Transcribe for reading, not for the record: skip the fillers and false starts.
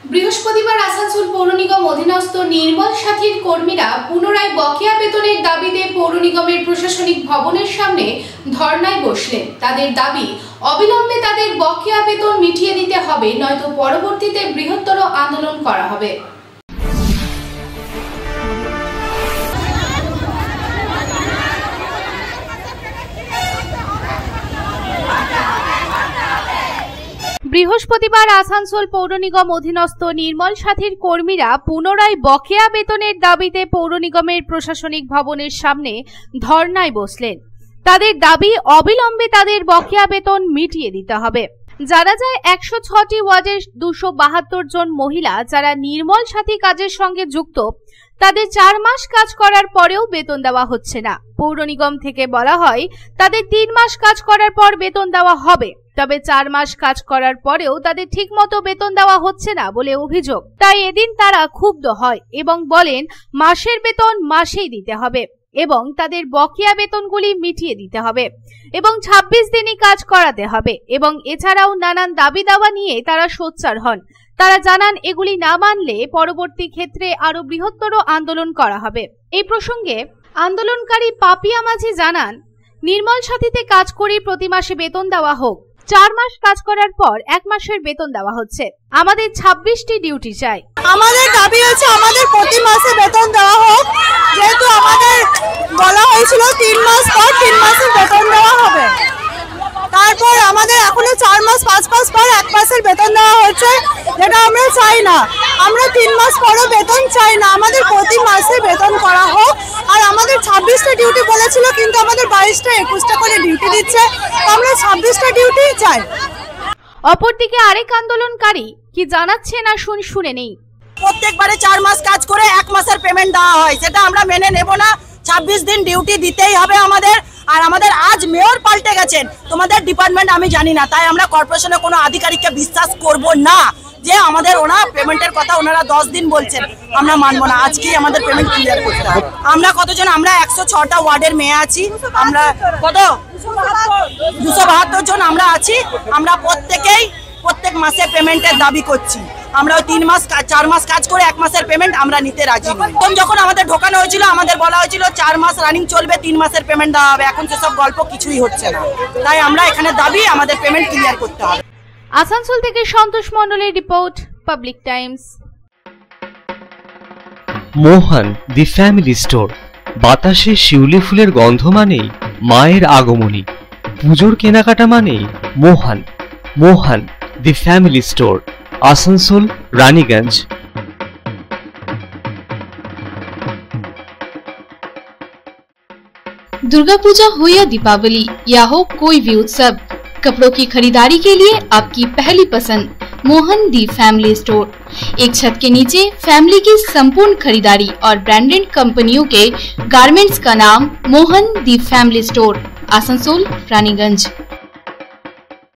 বৃহস্পতিবার আসানসোল পৌর নিগম অধীনস্থ নির্মল সাথীর কর্মীরা পুনরায় বকেয়া বেতনের দাবিতে পৌর নিগমের প্রশাসনিক ভবনের সামনে ধর্নায় বসলেন। তাদের দাবি, অবিলম্বে তাদের বকেয়া বেতন মিটিয়ে দিতে হবে, নয়তো পরবর্তীতে বৃহত্তর আন্দোলন করা হবে। বৃহস্পতিবার আসানসোল পৌর নিগম অধীনস্থ নির্মল সাথীর কর্মীরা পুনরায় বকেয়া বেতনের দাবিতে পৌর নিগমের প্রশাসনিক ভবনের সামনে ধর্নায় বসলেন। তাদের দাবি, অবিলম্বে তাদের বকেয়া বেতন মিটিয়ে দিতে হবে। যারা যায় 106টি ওয়ার্ডের 272 জন মহিলা যারা নির্মল সাথী কাজের সঙ্গে যুক্ত, তাদের 4 মাস কাজ করার পরেও বেতন দেওয়া হচ্ছে না। পৌর নিগম থেকে বলা হয় তাদের 3 মাস কাজ করার পর বেতন দেওয়া হবে, তবে 4 মাস কাজ করার পরেও তাদের ঠিকমতো বেতন দেওয়া হচ্ছে না বলে অভিযোগ। তাই এদিন তারা ক্ষুব্ধ হয় এবং বলেন মাসের বেতন মাসেই দিতে হবে এবং তাদের বকেয়া বেতনগুলি মিটিয়ে দিতে হবে এবং 26 দিনই কাজ করাতে হবে এবং এছাড়াও নানান দাবি দাওয়া নিয়ে তারা সোচ্চার হন। তারা জানান এগুলি না মানলে পরবর্তী ক্ষেত্রে আরো বৃহত্তর আন্দোলন করা হবে। এই প্রসঙ্গে আন্দোলনকারী পাপিয়া মাঝি জানান, নির্মল সাথীতে কাজ করে প্রতি মাসে বেতন দেওয়া হোক। 4 মাস কাজ করার পর 1 মাসের বেতন দেওয়া হচ্ছে। আমাদের 26টি ডিউটি চাই। আমাদের দাবি হচ্ছে আমাদের প্রতি মাসে বেতন দেওয়া হোক, যেহেতু আমাদের বলা হয়েছিল 3 মাস পর 3 মাসের বেতন দেওয়া হবে। তারপর আমাদের এখনো 4 মাস 5 মাস পর 1 মাসের বেতন দেওয়া হচ্ছে, যেটা আমরা চাই না। আমরা 3 মাস পরও বেতন চাই না, আমাদের প্রতি মাসে বেতন করা হোক। আর আমাদের 26টা ডিউটি বলেছিল, কিন্তু আমাদের 22টা 21টা করে ডিউটি দিচ্ছে, আমরা 26টা ডিউটি চাই। অপরদিকে আরেক আন্দোলনকারী কি জানাচ্ছে না শুনে নেই। প্রত্যেকবারে 4 মাস কাজ করে 1 মাসের পেমেন্ট দেওয়া হয়, সেটা আমরা মেনে নেব না। 26 দিন ডিউটি দিতেই হবে আমাদের। আর আমাদের আজ মেয়র পাল্টে গেছেন, তোমাদের ডিপার্টমেন্ট আমি জানি না, তাই আমরা কর্পোরেশনের কোনো আধিকারিককে বিশ্বাস করব না যে আমাদের পেমেন্টের কথা ওনারা 10 দিন বলছেন, আমরা মানবো না। আজকেই আমাদের পেমেন্ট ক্লিয়ার করতে হবে। আমরা কতজন, আমরা 106টা ওয়ার্ডের মেয়ে আছি, আমরা কত 272 জন আমরা আছি। আমরা প্রত্যেক মাসে পেমেন্টের দাবি করছি। আমরা 3 মাস 4 মাস কাজ করে 1 মাসের পেমেন্ট আমরা নিতে রাজি নই। যখন আমাদের ঢোকানো হয়েছিল আমাদের বলা হয়েছিল 4 মাস রানিং চলবে, 3 মাসের পেমেন্ট দেওয়া হবে। এখন সেসব গল্প কিছুই হচ্ছে না, তাই আমরা এখানে দাবি আমাদের পেমেন্ট ক্লিয়ার করতে হবে। আসানসোল থেকে সন্তোষ মণ্ডলের report, public Times. Mohan the family store. বাতাসে শিউলি ফুলের গন্ধ মানেই মায়ের আগমনী, পুজোর কেনাকাটা মানেই Mohan the family store, Asansol Raniganj. Durga Puja हो या दीपावली या हो कोई भी उत्सव, कपड़ों की खरीदारी के लिए आपकी पहली पसंद मोहन दी फैमिली स्टोर। एक छत के नीचे फैमिली की संपूर्ण खरीदारी और ब्रांडेड कंपनियों के गारमेंट्स का नाम मोहन दी फैमिली स्टोर, आसनसोल रानीगंज।